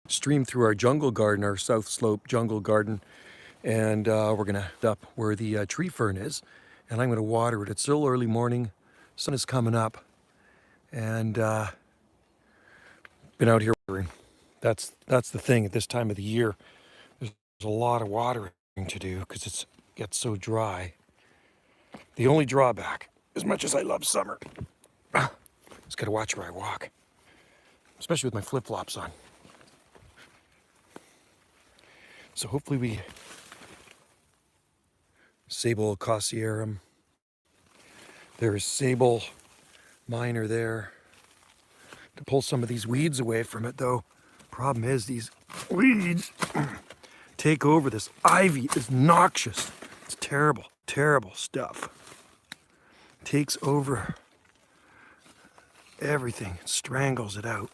stream through our jungle garden, our south slope jungle garden, and we're gonna up where the tree fern is, and I'm gonna water it. It's still early morning, sun is coming up, and been out here watering. That's the thing at this time of the year. There's a lot of watering to do because it gets so dry. The only drawback, as much as I love summer, just gotta watch where I walk, especially with my flip-flops on. So hopefully we Sable Cossierum. There's Sable Minor there. To pull some of these weeds away from it though. Problem is these weeds take over. This ivy is noxious. It's terrible, terrible stuff. Takes over everything, strangles it out.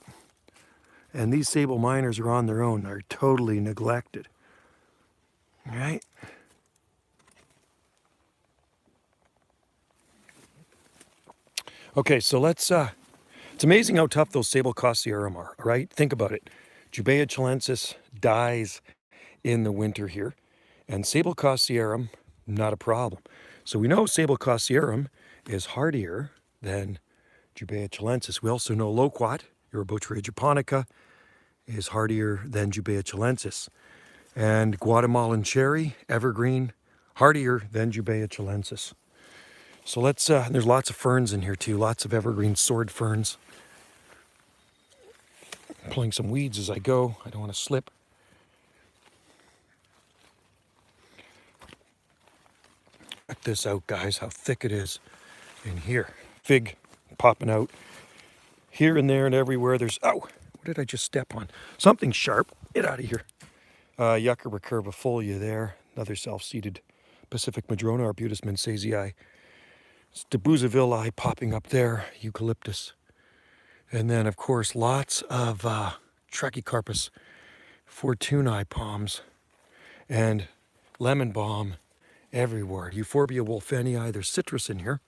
And these Sable Minors are on their own. They're totally neglected. All right? Okay, so let's, it's amazing how tough those Sable Cossierum are, all right? Think about it. Jubea chilensis dies in the winter here, and Sable Cossierum, not a problem. So we know Sable Cossierum is hardier than Jubea chilensis. We also know Loquat, Eurobotria japonica, is hardier than Jubea chilensis. And Guatemalan cherry, evergreen, hardier than Jubea chilensis. So let's, there's lots of ferns in here too, lots of evergreen sword ferns. I'm pulling some weeds as I go, I don't want to slip. Check this out, guys, how thick it is in here. Fig popping out here and there and everywhere. There's, oh, what did I just step on? Something sharp, get out of here. Yucca recurvifolia there, another self-seeded Pacific Madrona, Arbutus mancesii. Stabuzavillii popping up there, eucalyptus. And then, of course, lots of Trachycarpus fortunei palms and lemon balm everywhere. Euphorbia wolfenii, there's citrus in here.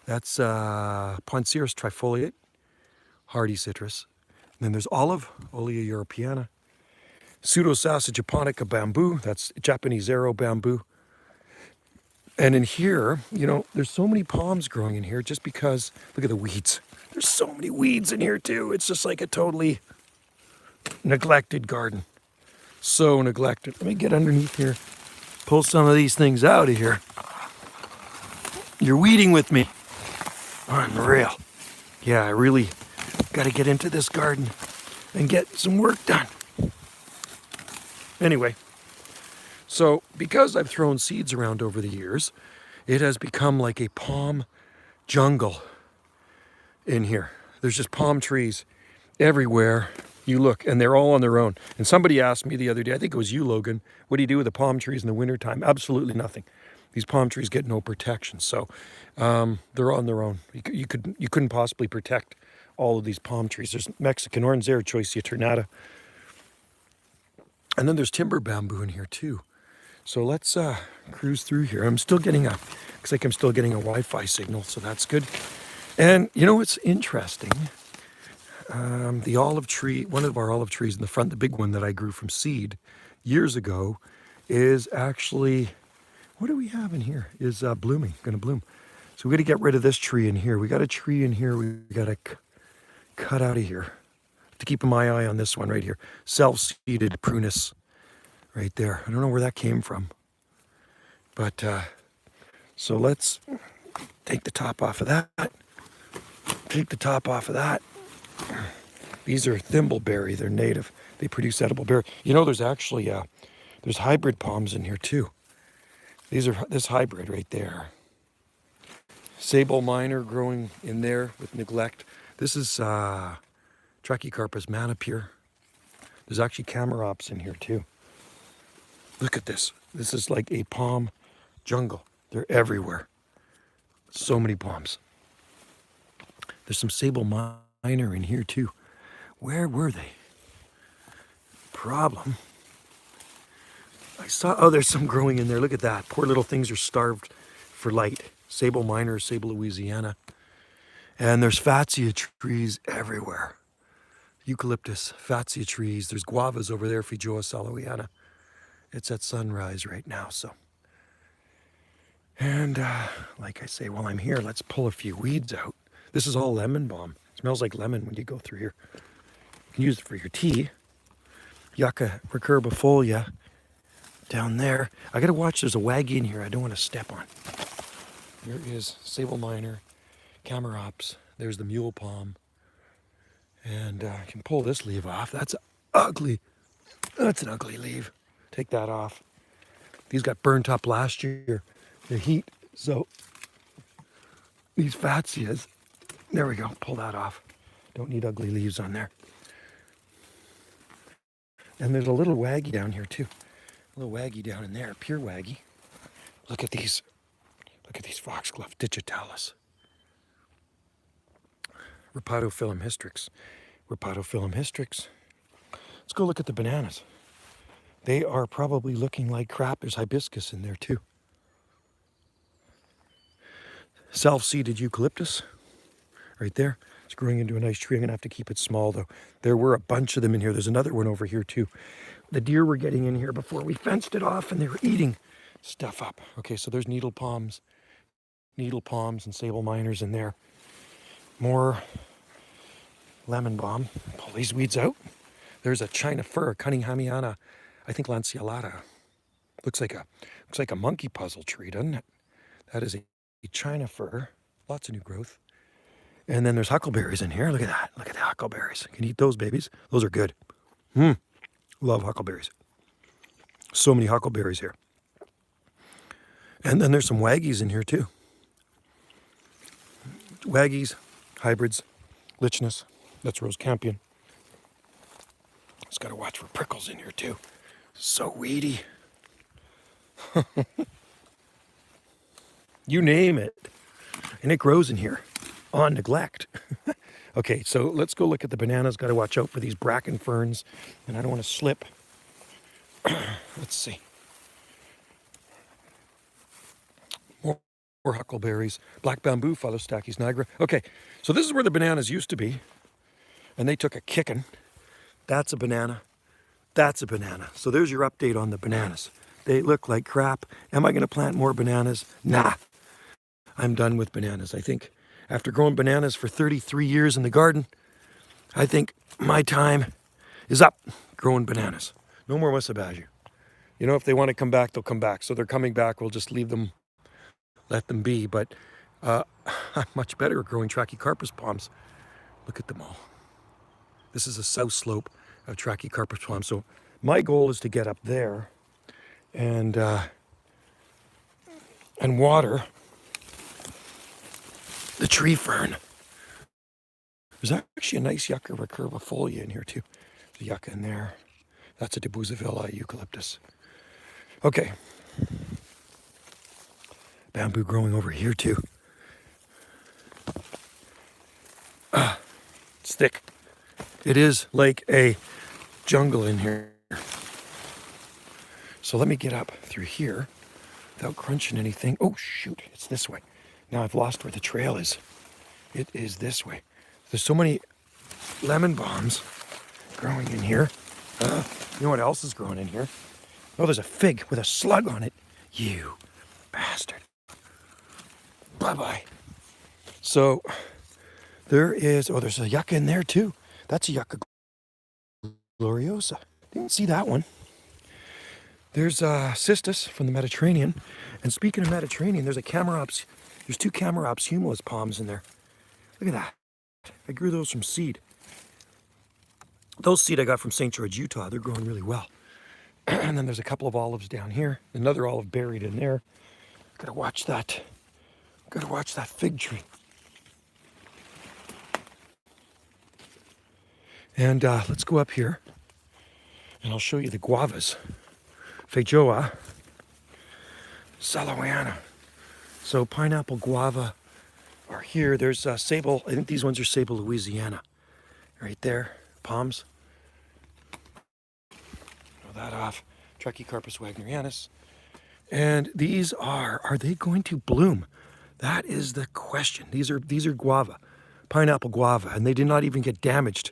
That's Poinceros trifoliate, hardy citrus. And then there's olive, Olea europeana. Pseudosassa japonica bamboo, that's Japanese arrow bamboo. And in here, you know, there's so many palms growing in here just because, look at the weeds. There's so many weeds in here too. It's just like a totally neglected garden. So neglected. Let me get underneath here, pull some of these things out of here. You're weeding with me. Unreal. Yeah, I really got to get into this garden and get some work done. Anyway, so because I've thrown seeds around over the years, it has become like a palm jungle in here. There's just palm trees everywhere you look, and they're all on their own. And somebody asked me the other day, I think it was you, Logan, what do you do with the palm trees in the wintertime? Absolutely nothing. These palm trees get no protection, so they're on their own. You couldn't possibly protect all of these palm trees. There's Mexican orange there, Choicea ternata. And then there's timber bamboo in here too. So let's cruise through here. I'm still getting looks like I'm still getting a Wi-Fi signal, so that's good. And you know what's interesting? The olive tree, one of our olive trees in the front, the big one that I grew from seed years ago, is actually, what do we have in here? Is blooming, gonna bloom. So we gotta get rid of this tree in here. We got a tree in here we gotta cut out of here. To keep my eye on this one right here. Self-seeded prunus right there. I don't know where that came from. But, so let's take the top off of that. Take the top off of that. These are thimbleberry. They're native. They produce edible berry. You know, there's actually, there's hybrid palms in here too. These are this hybrid right there. Sable minor growing in there with neglect. This is, Trachycarpus manipure. There's actually Camarops in here too. Look at this. This is like a palm jungle. They're everywhere. So many palms. There's some Sable minor in here too. Where were they? Problem. I saw, oh, there's some growing in there. Look at that. Poor little things are starved for light. Sable minor, Sable Louisiana. And there's Fatsia trees everywhere. eucalyptus, fatsia trees. There's guavas over there, Feijoa salawiana. It's at sunrise right now, so. And like I say, while I'm here, let's pull a few weeds out. This is all lemon balm. It smells like lemon when you go through here. You can use it for your tea. Yucca recurbifolia down there. I gotta watch, there's a waggy in here I don't want to step on. Here is sable minor, camarops. There's the mule palm. And I can pull this leaf off. That's ugly. That's an ugly leaf. Take that off. These got burnt up last year. The heat. So these fatsias, there we go. Pull that off. Don't need ugly leaves on there. And there's a little waggy down here too. A little waggy down in there, pure waggy. Look at these. Look at these foxglove digitalis. Rhipidophyllum hystrix. Rhipidophyllum hystrix. Let's go look at the bananas. They are probably looking like crap. There's hibiscus in there too. Self-seeded eucalyptus right there. It's growing into a nice tree. I'm gonna have to keep it small though. There were a bunch of them in here. There's another one over here too. The deer were getting in here before we fenced it off and they were eating stuff up. Okay, so there's needle palms and sable minors in there. More lemon balm. Pull these weeds out. There's a China fir, Cunninghamiana, I think lanceolata. Looks like a monkey puzzle tree, doesn't it? That is a China fir. Lots of new growth. And then there's huckleberries in here. Look at that. Look at the huckleberries. You can eat those babies. Those are good. Love huckleberries. So many huckleberries here. And then there's some waggies in here too. Waggies, hybrids, lichnus. That's rose campion. Just got to watch for prickles in here too. So weedy. You name it. And it grows in here on neglect. Okay, so let's go look at the bananas. Got to watch out for these bracken ferns. And I don't want to slip. Let's see. More huckleberries. Black bamboo, Phallostachys nigra. Okay, so this is where the bananas used to be. And they took a kicking. That's a banana. That's a banana. So there's your update on the bananas. They look like crap. Am I going to plant more bananas? Nah. I'm done with bananas. I think after growing bananas for 33 years in the garden, I think my time is up growing bananas. No more Wissabaju. You know, if they want to come back, they'll come back. So they're coming back. We'll just leave them, let them be. But I'm much better at growing Trachycarpus palms. Look at them all. This is a south slope of Trachycarpus palms. So my goal is to get up there and water the tree fern. There's actually a nice Yucca recurbifolia in here too. There's a yucca in there. That's a Debusavilla eucalyptus. Okay. Bamboo growing over here too. It's thick. It is like a jungle in here. So let me get up through here without crunching anything. Oh shoot, it's this way. Now I've lost where the trail is. It is this way. There's so many lemon balms growing in here. You know what else is growing in here? Oh, there's a fig with a slug on it. You bastard. Bye-bye. So there's a yucca in there too. That's a Yucca gloriosa. Didn't see that one. There's cistus from the Mediterranean. And speaking of Mediterranean, there's a Camarops. There's two Camarops humilis palms in there. Look at that. I grew those from seed. Those seed I got from St. George, Utah. They're growing really well. And then there's a couple of olives down here. Another olive buried in there. Gotta watch that. Gotta watch that fig tree. And let's go up here. And I'll show you the guavas. Feijoa salawiana. So pineapple guava are here. There's sable. I think these ones are sable Louisiana. Right there. Palms. Throw that off. Trachycarpus wagnerianus. And these are they going to bloom? That is the question. These are guava. Pineapple guava. And they did not even get damaged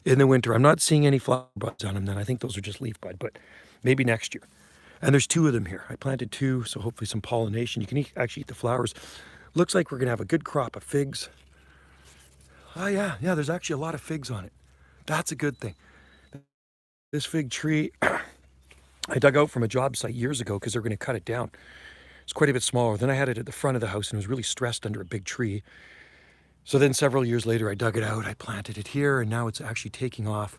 in the winter. I'm not seeing any flower buds on them then. I think those are just leaf bud, but maybe next year. And there's 2 of them here. I planted 2, so hopefully some pollination. You can actually eat the flowers. Looks like we're gonna have a good crop of figs. Oh yeah, there's actually a lot of figs on it. That's a good thing. This fig tree, I dug out from a job site years ago because they're gonna cut it down. It's quite a bit smaller. Then I had it at the front of the house and it was really stressed under a big tree. So then several years later, I dug it out, I planted it here, and now it's actually taking off.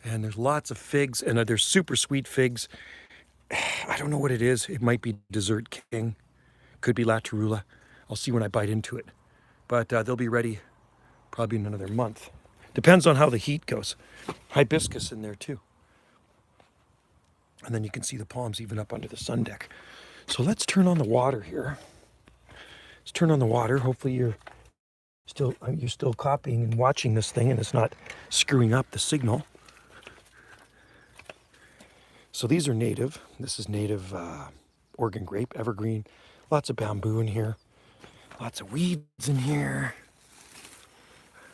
And there's lots of figs, and they're super sweet figs. I don't know what it is. It might be Dessert King. Could be La Tarula. I'll see when I bite into it. But they'll be ready probably in another month. Depends on how the heat goes. Hibiscus in there too. And then you can see the palms even up under the sun deck. So let's turn on the water here. Let's turn on the water. Hopefully you're still copying and watching this thing and it's not screwing up the signal. So these are native. This is native Oregon grape, evergreen. Lots of bamboo in here. Lots of weeds in here.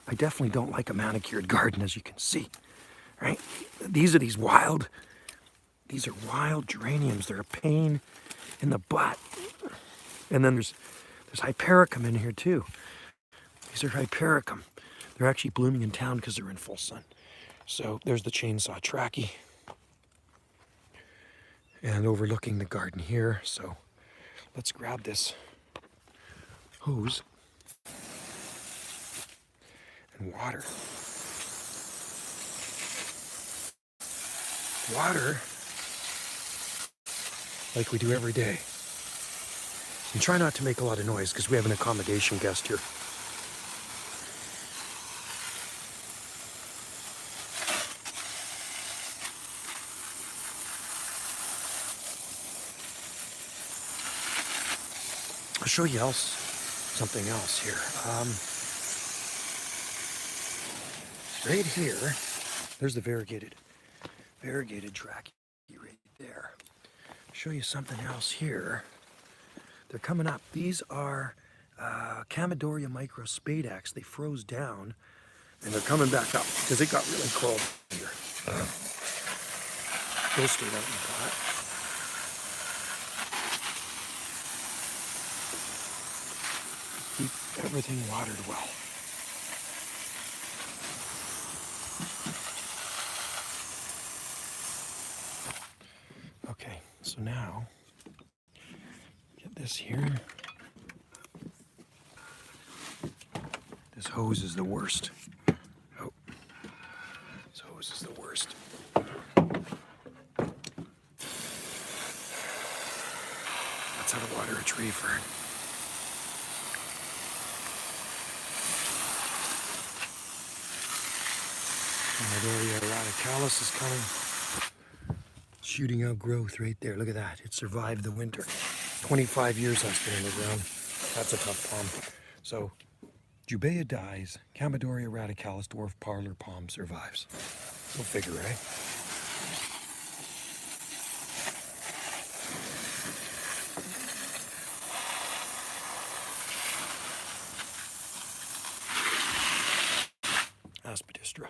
I definitely don't like a manicured garden, as you can see, right? These are wild geraniums. They're a pain in the butt. And then there's hypericum in here too. These are hypericum. They're actually blooming in town because they're in full sun. So there's the chainsaw trachea. And overlooking the garden here. So let's grab this hose and water. Water like we do every day. And try not to make a lot of noise because we have an accommodation guest here. I'll show you something else here. Right here, there's the variegated trachea right there. I'll show you something else here. They're coming up. These are Chamaedorea microspadax. They froze down and they're coming back up because it got really cold here. Those stayed out in the pot. Keep everything watered well. Okay, so now get this here. This hose is the worst. Oh, this hose is the worst. That's how to water a tree fern. Chamaedorea radicalis is coming. Shooting out growth right there. Look at that. It survived the winter. 25 years that's been in the ground. That's a tough palm. So, Jubea dies. Chamaedorea radicalis, dwarf parlor palm, survives. Go figure, right? Aspidistra.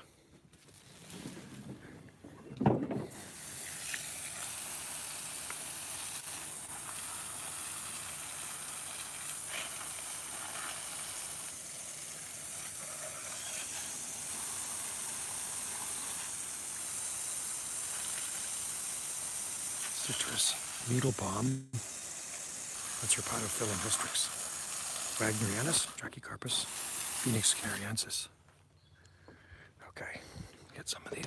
Citrus, needle balm. That's Rhopatophyllum hystrix. Wagnerianus, Trachycarpus, Phoenix canariensis. Okay, get some of these.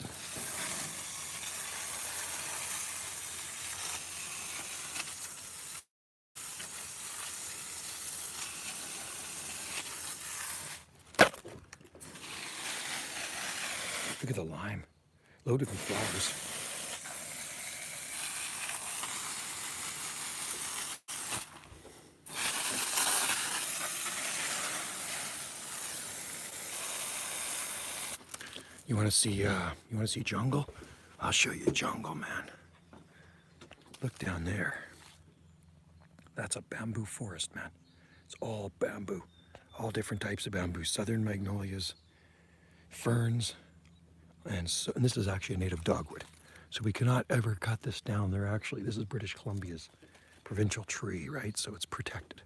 Look at the lime, loaded with flowers. You want to see jungle? I'll show you jungle, man. Look down there. That's a bamboo forest, man. It's all bamboo, all different types of bamboo. Southern magnolias, ferns, And this is actually a native dogwood. So we cannot ever cut this down. This is British Columbia's provincial tree, right? So it's protected.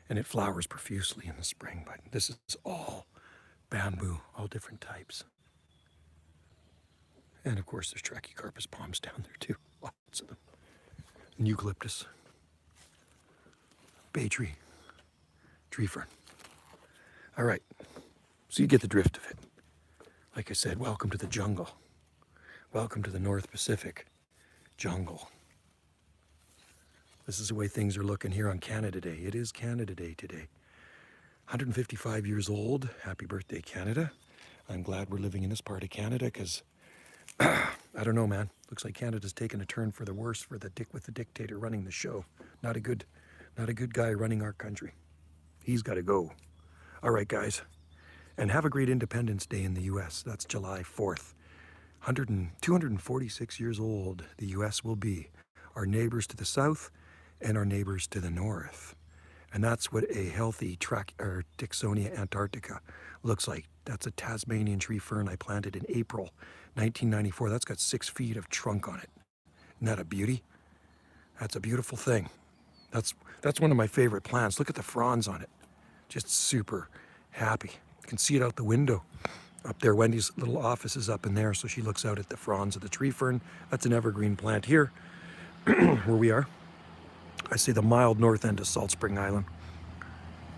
And it flowers profusely in the spring, but this is all bamboo, all different types. And of course there's Trachycarpus palms down there too, lots of them. And eucalyptus, bay tree, tree fern. All right, so you get the drift of it. Like I said, welcome to the jungle. Welcome to the North Pacific jungle. This is the way things are looking here on Canada Day. It is Canada Day today. 155 years old. Happy birthday, Canada. I'm glad we're living in this part of Canada because, I don't know, man. Looks like Canada's taken a turn for the worse for the dictator running the show. Not a good guy running our country. He's got to go. All right, guys. And have a great Independence Day in the U.S. That's July 4th. 246 years old the U.S. will be. Our neighbors to the south and our neighbors to the north. And that's what a healthy Dicksonia antarctica looks like. That's a Tasmanian tree fern I planted in April 1994. That's got 6 feet of trunk on it. Isn't that a beauty? That's a beautiful thing. That's one of my favorite plants. Look at the fronds on it. Just super happy. You can see it out the window. Up there, Wendy's little office is up in there, so she looks out at the fronds of the tree fern. That's an evergreen plant here, where we are. I say the mild north end of Salt Spring Island.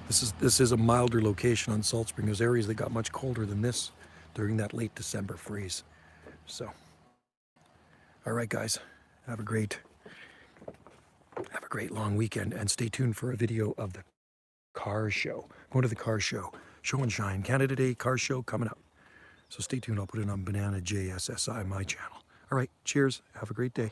This is a milder location on Salt Spring. There's areas that got much colder than this during that late December freeze. So, all right, guys, have a great long weekend, and stay tuned for a video of the car show. Going to the car show, Show and Shine, Canada Day car show coming up. So stay tuned. I'll put it on Banana JSSI, my channel. All right, cheers. Have a great day.